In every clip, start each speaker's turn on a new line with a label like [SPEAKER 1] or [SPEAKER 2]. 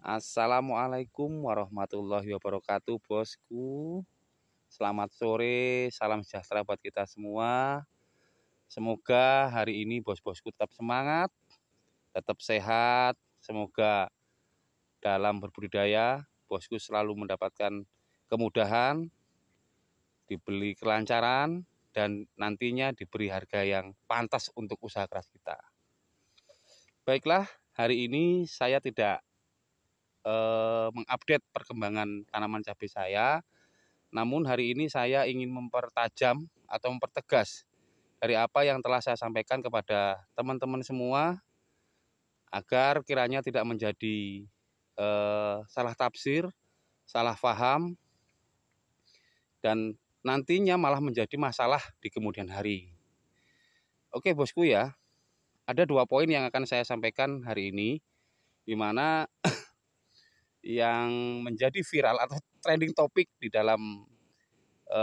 [SPEAKER 1] Assalamualaikum warahmatullahi wabarakatuh, bosku. Selamat sore, salam sejahtera buat kita semua. Semoga hari ini bos-bosku tetap semangat, tetap sehat. Semoga dalam berbudidaya, bosku selalu mendapatkan kemudahan, diberi kelancaran, dan nantinya diberi harga yang pantas untuk usaha keras kita. Baiklah, hari ini saya tidak mengupdate perkembangan tanaman cabai saya. Namun hari ini saya ingin mempertajam atau mempertegas dari apa yang telah saya sampaikan kepada teman-teman semua agar kiranya tidak menjadi salah tafsir, salah paham, dan nantinya malah menjadi masalah di kemudian hari. Oke bosku ya, ada 2 poin yang akan saya sampaikan hari ini, di mana yang menjadi viral atau trending topik di dalam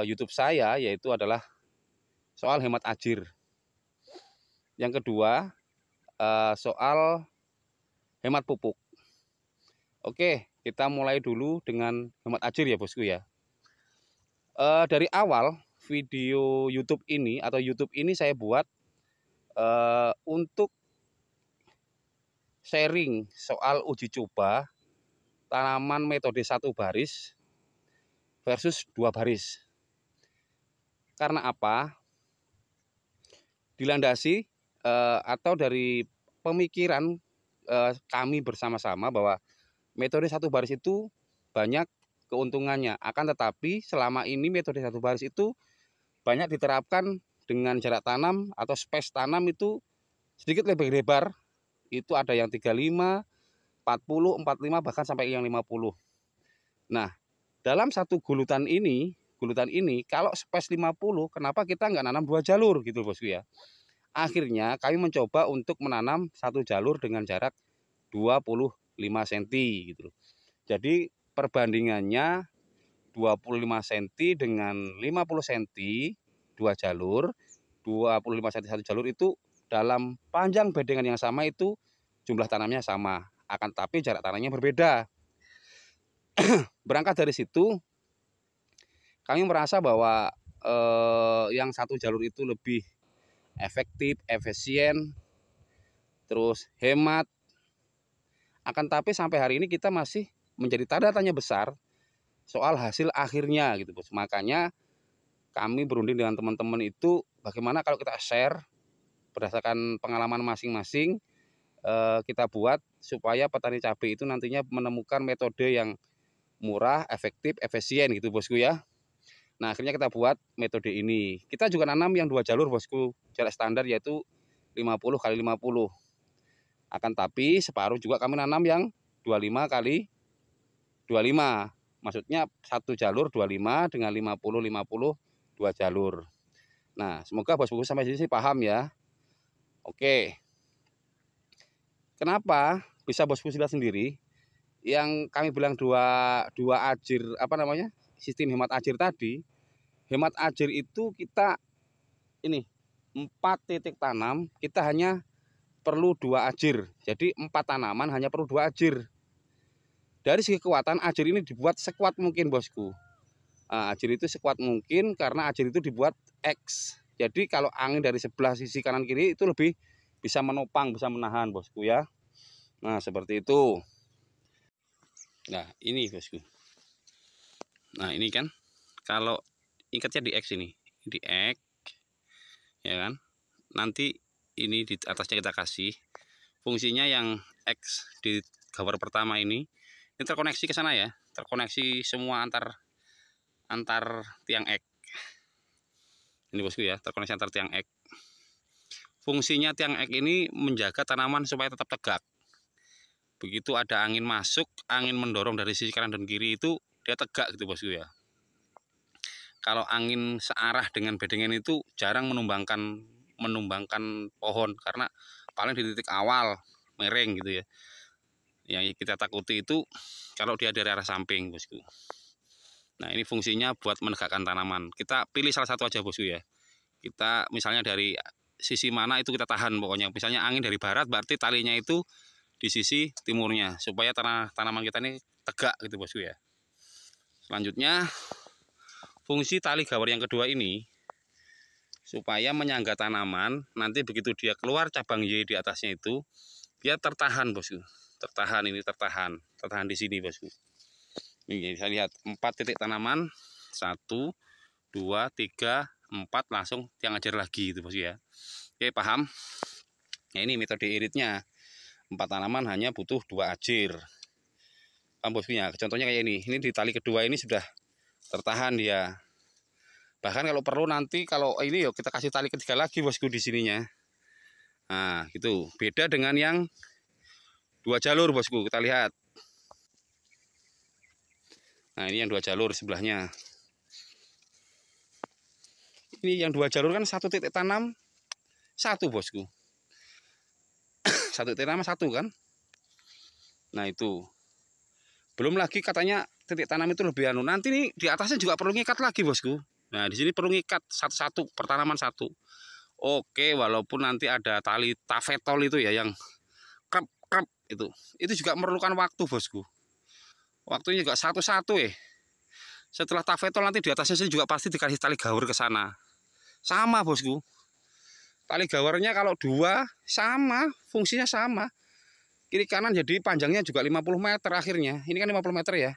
[SPEAKER 1] YouTube saya yaitu adalah soal hemat ajir. Yang kedua soal hemat pupuk. Oke, kita mulai dulu dengan hemat ajir ya bosku ya. Dari awal video YouTube ini atau YouTube ini saya buat untuk sharing soal uji coba tanaman metode 1 baris versus 2 baris. Karena apa? Dilandasi atau dari pemikiran kami bersama-sama bahwa metode 1 baris itu banyak keuntungannya. Akan tetapi selama ini metode 1 baris itu banyak diterapkan dengan jarak tanam atau space tanam itu sedikit lebih lebar. Itu ada yang 35, 40, 45 bahkan sampai yang 50. Nah, dalam satu gulutan ini kalau space 50, kenapa kita nggak nanam 2 jalur gitu bosku ya. Akhirnya kami mencoba untuk menanam 1 jalur dengan jarak 25 cm gitu. Jadi perbandingannya 25 cm dengan 50 cm 2 jalur, 25 cm 1 jalur itu dalam panjang bedengan yang sama itu jumlah tanamnya sama, akan tapi jarak tanamnya berbeda. Berangkat dari situ kami merasa bahwa yang 1 jalur itu lebih efektif, efisien, terus hemat. Akan tapi sampai hari ini kita masih menjadi tanda tanya besar soal hasil akhirnya gitu bos. Makanya kami berunding dengan teman-teman itu bagaimana kalau kita share berdasarkan pengalaman masing-masing, kita buat supaya petani cabai itu nantinya menemukan metode yang murah, efektif, efisien gitu bosku ya. Nah akhirnya kita buat metode ini. Kita juga nanam yang 2 jalur bosku, jarak standar yaitu 50 kali 50. Akan tapi separuh juga kami nanam yang 25 kali 25. Maksudnya 1 jalur 25 dengan 50 2 jalur. Nah, semoga bos-bos sampai sini paham ya. Oke. Kenapa bisa bos-bos lihat sendiri? Yang kami bilang dua ajir apa namanya? Sistem hemat ajir tadi. Hemat ajir itu kita ini 4 titik tanam kita hanya perlu 2 ajir. Jadi 4 tanaman hanya perlu 2 ajir. Dari segi kekuatan ajir ini dibuat sekuat mungkin bosku. Nah, ajir itu sekuat mungkin karena ajir itu dibuat X. Jadi kalau angin dari sebelah sisi kanan kiri itu lebih bisa menopang, bisa menahan bosku ya. Nah seperti itu. Nah ini bosku. Nah ini kan kalau ikatnya di X ini, di X ya kan. Nanti ini di atasnya kita kasih fungsinya yang X di gambar pertama ini terkoneksi ke sana ya, terkoneksi semua antar tiang X. Ini bosku ya, terkoneksi antar tiang X. Fungsinya tiang X ini menjaga tanaman supaya tetap tegak. Begitu ada angin masuk, angin mendorong dari sisi kanan dan kiri itu dia tegak gitu bosku ya. Kalau angin searah dengan bedengan itu jarang menumbangkan pohon karena paling di titik awal mereng gitu ya. Yang kita takuti itu kalau dia dari arah samping bosku. Nah ini fungsinya buat menegakkan tanaman. Kita pilih salah satu aja bosku ya. Kita misalnya dari sisi mana itu kita tahan pokoknya. Misalnya angin dari barat berarti talinya itu di sisi timurnya supaya tanaman kita ini tegak gitu bosku ya. Selanjutnya fungsi tali gawar yang kedua ini supaya menyangga tanaman, nanti begitu dia keluar cabang Y di atasnya itu dia tertahan bosku. Tertahan di sini bosku. Ini saya lihat 4 titik tanaman, 1, 2, 3, 4 langsung tiang ajar lagi itu bosku ya. Oke, paham? Nah, ini metode iritnya. 4 tanaman hanya butuh 2 ajir. Paham bosku ya? Contohnya kayak ini. Ini di tali kedua ini sudah tertahan dia. Bahkan kalau perlu nanti kalau ini yuk kita kasih tali ketiga lagi bosku di sininya. Nah, gitu. Beda dengan yang 2 jalur bosku, kita lihat. Nah, ini yang 2 jalur sebelahnya. Ini yang 2 jalur kan 1 titik tanam 1 bosku. 1 titik tanam 1 kan. Nah, itu. Belum lagi katanya titik tanam itu lebih anu. Nanti nih di atasnya juga perlu ngikat lagi bosku. Nah, di sini perlu ngikat satu-satu per tanaman 1. Oke, walaupun nanti ada tali tafetol itu ya yang krep itu juga memerlukan waktu bosku. Waktunya juga satu-satu Setelah tafetol nanti di atasnya sini juga pasti dikasih tali gawar ke sana. Sama bosku. Tali gawarnya kalau 2 sama, fungsinya sama. Kiri kanan jadi panjangnya juga 50 meter akhirnya. Ini kan 50 meter ya.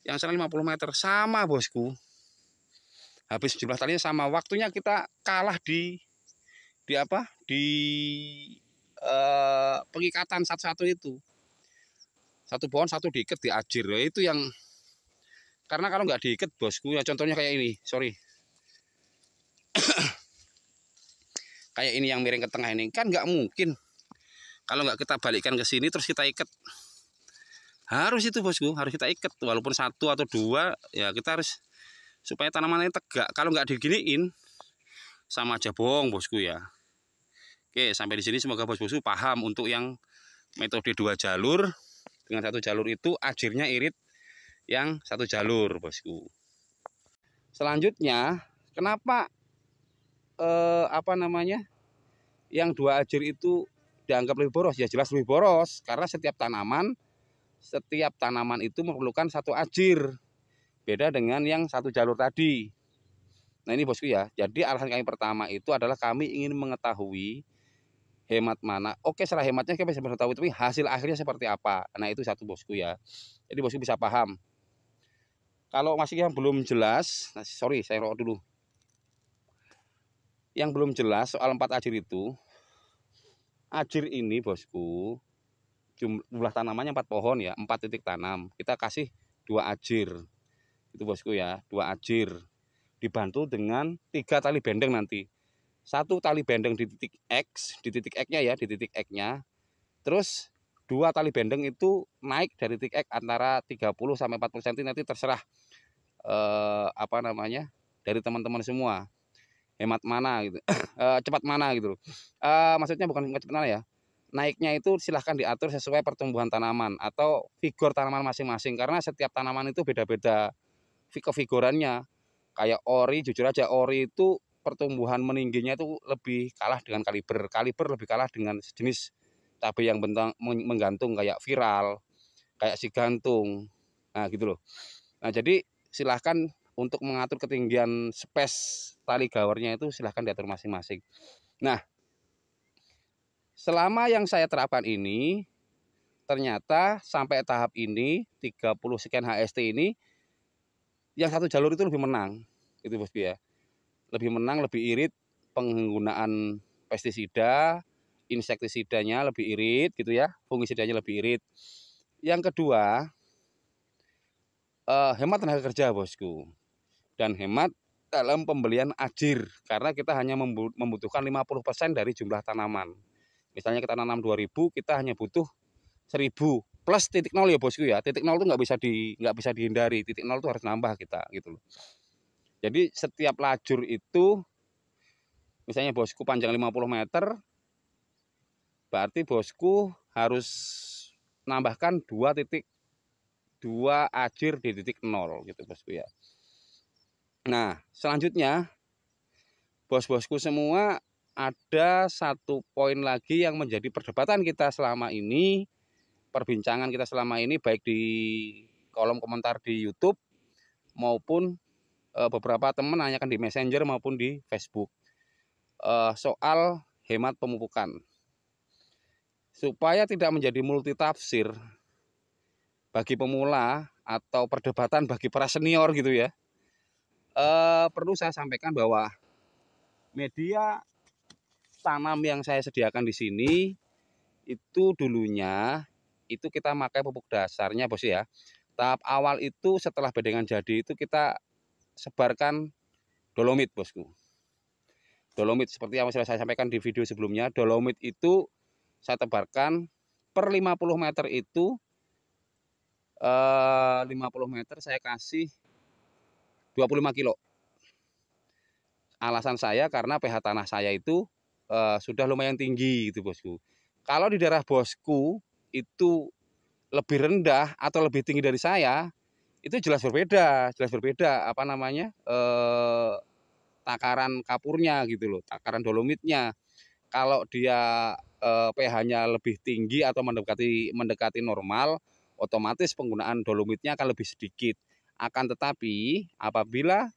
[SPEAKER 1] Yang sana 50 meter sama bosku. Habis jumlah talinya sama, waktunya kita kalah di apa? Di pengikatan satu-satu itu. 1 pohon 1 diikat diajir. Itu yang karena kalau nggak diikat bosku ya contohnya kayak ini, sorry. Kayak ini yang miring ke tengah ini kan nggak mungkin. Kalau nggak kita balikkan ke sini terus kita ikat. Harus itu bosku, harus kita ikat walaupun 1 atau 2 ya kita harus supaya tanaman ini tegak. Kalau nggak diginiin sama aja bohong bosku ya. Oke, sampai di sini semoga bos-bosku paham untuk yang metode 2 jalur. Dengan 1 jalur itu ajirnya irit yang 1 jalur bosku. Selanjutnya kenapa apa namanya yang 2 ajir itu dianggap lebih boros? Ya jelas lebih boros karena setiap tanaman itu memerlukan 1 ajir. Beda dengan yang 1 jalur tadi. Nah ini bosku ya. Jadi alasan kami pertama itu adalah kami ingin mengetahui hemat mana. Oke, setelah hematnya kita bisa mengetahui tapi hasil akhirnya seperti apa. Nah itu 1 bosku ya. Jadi bosku bisa paham. Kalau masih yang belum jelas, nah, sorry saya rokok dulu. Yang belum jelas soal 4 ajir itu, ajir ini bosku, jumlah tanamannya 4 pohon ya, 4 titik tanam. Kita kasih 2 ajir. Itu bosku ya, 2 ajir. Dibantu dengan 3 tali bendeng nanti. 1 tali bendeng di titik X, di titik X-nya ya, di titik X-nya. Terus 2 tali bendeng itu naik dari titik X antara 30 sampai 40 cm nanti terserah apa namanya dari teman-teman semua. Hemat mana gitu. Cepat mana gitu loh. Maksudnya bukan cepat mana ya. Naiknya itu silahkan diatur sesuai pertumbuhan tanaman atau figur tanaman masing-masing karena setiap tanaman itu beda-beda figurannya. Kayak ori, jujur aja ori itu pertumbuhan meningginya itu lebih kalah dengan kaliber. Kaliber lebih kalah dengan jenis cabai yang menggantung kayak viral, kayak si gantung. Nah gitu loh. Nah jadi silahkan untuk mengatur ketinggian space tali gawarnya itu silahkan diatur masing-masing. Nah selama yang saya terapkan ini ternyata sampai tahap ini 30 sekian HST ini yang 1 jalur itu lebih menang gitu bosku ya. Lebih menang, lebih irit, penggunaan pestisida, insektisidanya lebih irit gitu ya, fungisidanya lebih irit. Yang kedua, hemat tenaga kerja bosku, dan hemat dalam pembelian ajir, karena kita hanya membutuhkan 50% dari jumlah tanaman. Misalnya kita nanam 2000, kita hanya butuh 1000 plus titik nol ya bosku ya. Titik nol itu nggak bisa dihindari, titik nol itu harus nambah kita gitu loh. Jadi setiap lajur itu misalnya bosku panjang 50 meter, berarti bosku harus nambahkan 2 ajir di titik nol gitu bosku ya. Nah selanjutnya bos-bosku semua ada satu poin lagi yang menjadi perdebatan kita selama ini, perbincangan kita selama ini, baik di kolom komentar di YouTube maupun beberapa teman nanyakan di Messenger maupun di Facebook, soal hemat pemupukan. Supaya tidak menjadi multitafsir bagi pemula atau perdebatan bagi para senior gitu ya, perlu saya sampaikan bahwa media tanam yang saya sediakan di sini itu dulunya itu kita pakai pupuk dasarnya bos ya. Tahap awal itu setelah bedengan jadi itu kita sebarkan dolomit bosku. Dolomit seperti yang sudah saya sampaikan di video sebelumnya, dolomit itu saya tebarkan per 50 meter itu 50 meter saya kasih 25 kilo. Alasan saya karena pH tanah saya itu sudah lumayan tinggi gitu bosku. Kalau di daerah bosku itu lebih rendah atau lebih tinggi dari saya, itu jelas berbeda apa namanya, takaran kapurnya gitu loh, takaran dolomitnya. Kalau dia pH-nya lebih tinggi atau mendekati normal, otomatis penggunaan dolomitnya akan lebih sedikit. Akan tetapi apabila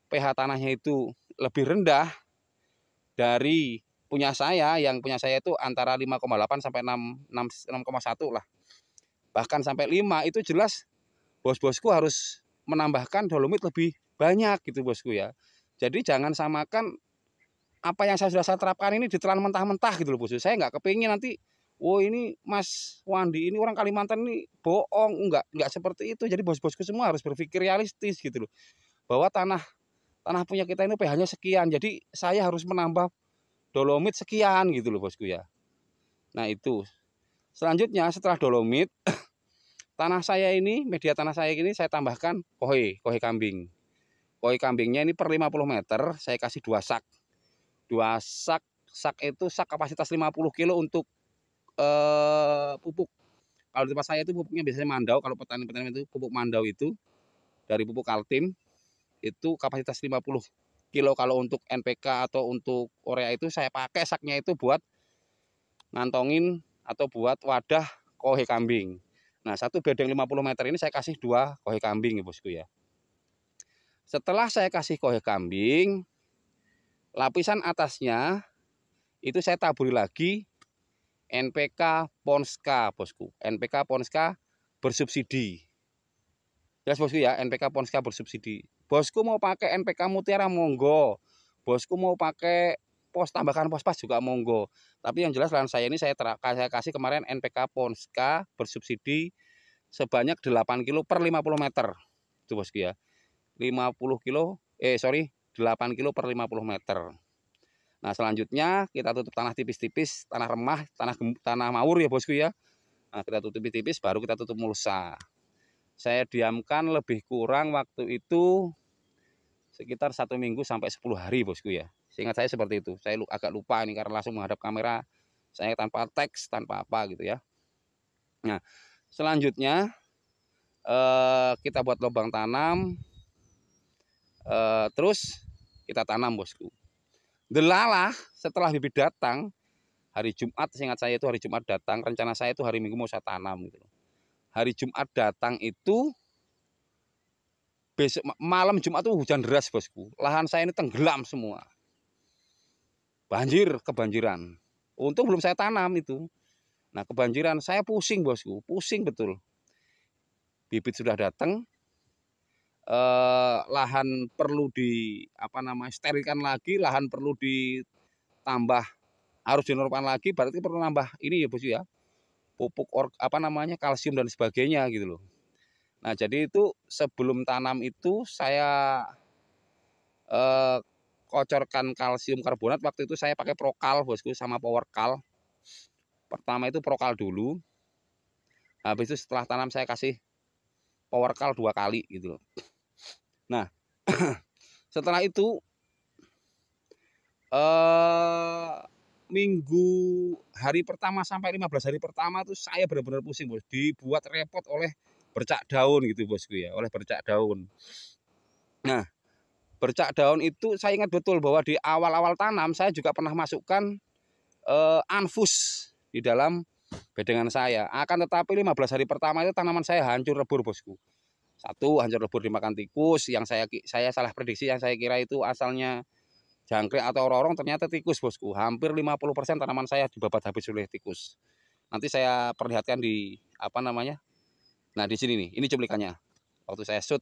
[SPEAKER 1] pH tanahnya itu lebih rendah dari punya saya, yang punya saya itu antara 5,8 sampai 6,1 lah. Bahkan sampai 5 itu jelas bos-bosku harus menambahkan dolomit lebih banyak gitu bosku ya. Jadi jangan samakan apa yang saya sudah terapkan ini ditelan mentah-mentah gitu loh bosku. Saya nggak kepingin nanti, oh ini Mas Wandi ini orang Kalimantan ini bohong, enggak seperti itu. Jadi bos-bosku semua harus berpikir realistis gitu loh. Bahwa tanah punya kita ini pH-nya sekian. Jadi saya harus menambah dolomit sekian gitu loh bosku ya. Nah itu. Selanjutnya setelah dolomit, tanah saya ini, media tanah saya ini saya tambahkan kohe kambing. Kohe kambingnya ini per 50 meter saya kasih 2 sak. 2 sak, sak itu sak kapasitas 50 kilo untuk pupuk. Kalau di tempat saya itu pupuknya biasanya mandau, kalau petani-petani itu pupuk mandau itu dari pupuk Kaltim itu kapasitas 50 kilo. Kalau untuk NPK atau untuk urea itu saya pakai saknya itu buat ngantongin atau buat wadah kohe kambing. Nah, satu bedeng 50 meter ini saya kasih 2 kohe kambing ya bosku ya. Setelah saya kasih kohe kambing, lapisan atasnya itu saya taburi lagi NPK Ponska bosku. NPK Ponska bersubsidi. Jelas bosku ya, NPK Ponska bersubsidi. Bosku mau pakai NPK Mutiara monggo. Bosku mau pakai tambahkan pospas juga monggo. Tapi yang jelas lahan saya ini saya kasih kemarin NPK Ponska bersubsidi sebanyak 8 kilo per 50 meter. Itu bosku ya. 8 kilo per 50 meter. Nah selanjutnya kita tutup tanah tipis-tipis, tanah remah, tanah mawur ya bosku ya. Nah kita tutup tipis baru kita tutup mulsa. Saya diamkan lebih kurang waktu itu sekitar 1 minggu sampai 10 hari bosku ya. Seingat saya seperti itu. Saya agak lupa ini karena langsung menghadap kamera. Saya tanpa teks, tanpa apa gitu ya. Nah selanjutnya kita buat lubang tanam. Terus kita tanam bosku. Delalah setelah bibit datang hari Jumat, seingat saya itu hari Jumat datang, rencana saya itu hari Minggu mau saya tanam gitu. Hari Jumat datang itu besok malam Jumat itu hujan deras bosku. Lahan saya ini tenggelam semua. Kebanjiran. Untung belum saya tanam itu. Nah, kebanjiran saya pusing bosku, pusing betul. Bibit sudah datang. Lahan perlu sterilkan lagi, lahan perlu ditambah, harus dinormalkan lagi, berarti perlu nambah ini ya bos ya, pupuk kalsium dan sebagainya gitu loh. Nah jadi itu sebelum tanam itu saya kocorkan kalsium karbonat. Waktu itu saya pakai Prokal bosku sama Powerkal. Pertama itu Prokal dulu, habis itu setelah tanam saya kasih Powerkal 2 kali gitu loh. Nah setelah itu minggu hari pertama sampai 15 hari pertama tuh saya benar-benar pusing bos, dibuat repot oleh bercak daun gitu bosku ya, oleh bercak daun. Nah bercak daun itu saya ingat betul bahwa di awal-awal tanam saya juga pernah masukkan anfus di dalam bedengan saya. Akan tetapi 15 hari pertama itu tanaman saya hancur lebur, bosku. Satu, hancur lebur dimakan tikus. Yang saya salah prediksi, yang saya kira itu asalnya jangkrik atau rorong, ternyata tikus, bosku. Hampir 50% tanaman saya dibabat habis oleh tikus. Nanti saya perlihatkan di apa namanya. Nah, di sini nih, ini cuplikannya. Waktu saya shoot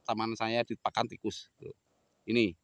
[SPEAKER 1] taman saya dipakan tikus. Ini.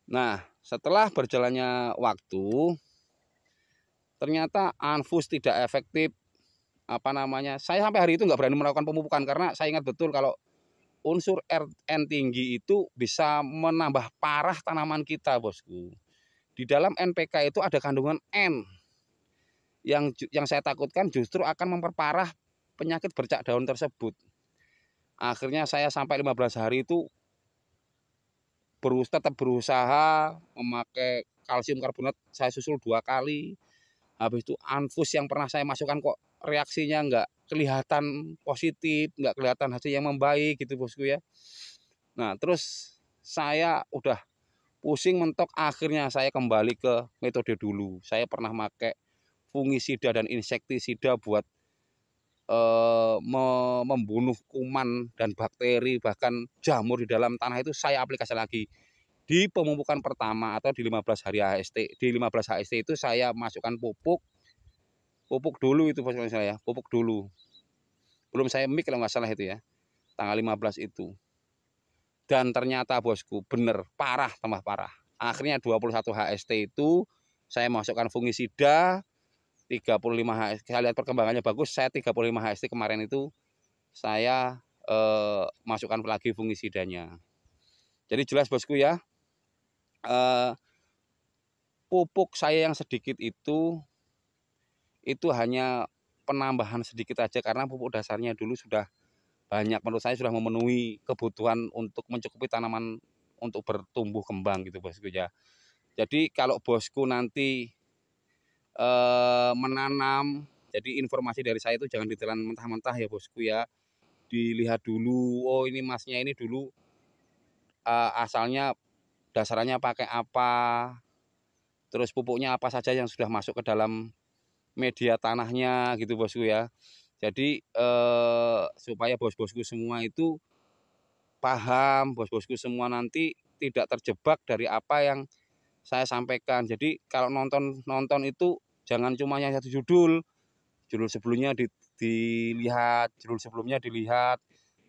[SPEAKER 1] Nah, setelah berjalannya waktu, ternyata anfus tidak efektif. Apa namanya? Saya sampai hari itu nggak berani melakukan pemupukan karena saya ingat betul kalau unsur N tinggi itu bisa menambah parah tanaman kita, bosku. Di dalam NPK itu ada kandungan N yang saya takutkan justru akan memperparah penyakit bercak daun tersebut. Akhirnya saya sampai 15 hari itu tetap berusaha memakai kalsium karbonat, saya susul 2 kali. Habis itu anfus yang pernah saya masukkan kok reaksinya nggak kelihatan positif, nggak kelihatan hasil yang membaik gitu, bosku ya. Nah, terus saya udah pusing mentok, akhirnya saya kembali ke metode dulu. Saya pernah pakai fungisida dan insektisida buat membunuh kuman dan bakteri, bahkan jamur di dalam tanah itu saya aplikasi lagi. Di pemupukan pertama atau di 15 hari HST, di 15 HST itu saya masukkan pupuk dulu itu, bosku saya, pupuk dulu. Belum saya mix kalau nggak salah itu ya, tanggal 15 itu. Dan ternyata, bosku, bener parah, tambah parah. Akhirnya 21 HST itu saya masukkan fungisida 35 HST. Saya lihat perkembangannya bagus, saya 35 HST kemarin itu saya masukkan lagi fungisidanya. Jadi jelas, bosku ya, pupuk saya yang sedikit itu hanya penambahan sedikit aja karena pupuk dasarnya dulu sudah banyak, menurut saya sudah memenuhi kebutuhan untuk mencukupi tanaman untuk bertumbuh kembang gitu, bosku ya. Jadi kalau bosku nanti menanam, jadi informasi dari saya itu jangan ditelan mentah-mentah ya, bosku ya. Dilihat dulu, oh ini masnya ini dulu asalnya dasarnya pakai apa, terus pupuknya apa saja yang sudah masuk ke dalam media tanahnya gitu, bosku ya. Jadi supaya bos-bosku semua itu paham, bos-bosku semua nanti tidak terjebak dari apa yang saya sampaikan. Jadi kalau nonton itu jangan cuma yang satu judul sebelumnya dilihat, judul sebelumnya dilihat,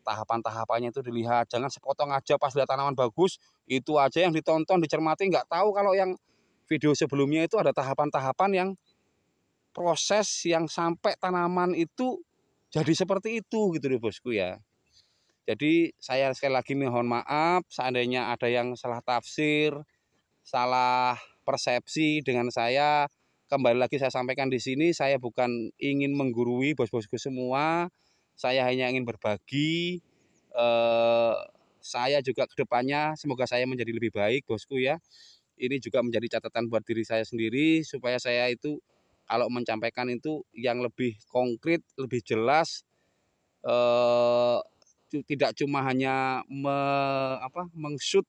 [SPEAKER 1] tahapan-tahapannya itu dilihat. Jangan sepotong aja pas lihat tanaman bagus, itu aja yang ditonton, dicermati, nggak tahu kalau yang video sebelumnya itu ada tahapan-tahapan yang proses yang sampai tanaman itu jadi seperti itu gitu loh, bosku ya. Jadi saya sekali lagi mohon maaf seandainya ada yang salah tafsir, salah persepsi dengan saya. Kembali lagi saya sampaikan di sini, saya bukan ingin menggurui bos-bosku semua. Saya hanya ingin berbagi. Saya juga kedepannya semoga saya menjadi lebih baik, bosku ya. Ini juga menjadi catatan buat diri saya sendiri supaya saya itu kalau menyampaikan itu yang lebih konkret, lebih jelas. Tidak cuma hanya mengshoot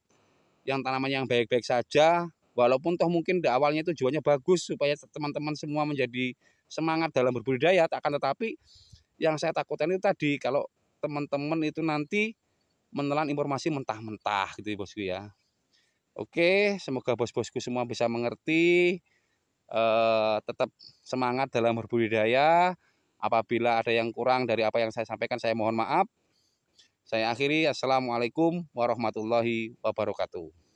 [SPEAKER 1] yang tanaman yang baik-baik saja, walaupun toh mungkin di awalnya tujuannya bagus supaya teman-teman semua menjadi semangat dalam berbudidaya, akan tetapi yang saya takutkan itu tadi kalau teman-teman itu nanti menelan informasi mentah-mentah gitu ya, bosku ya. Oke, semoga bos-bosku semua bisa mengerti, tetap semangat dalam berbudidaya. Apabila ada yang kurang dari apa yang saya sampaikan, saya mohon maaf. Saya akhiri, assalamualaikum warahmatullahi wabarakatuh.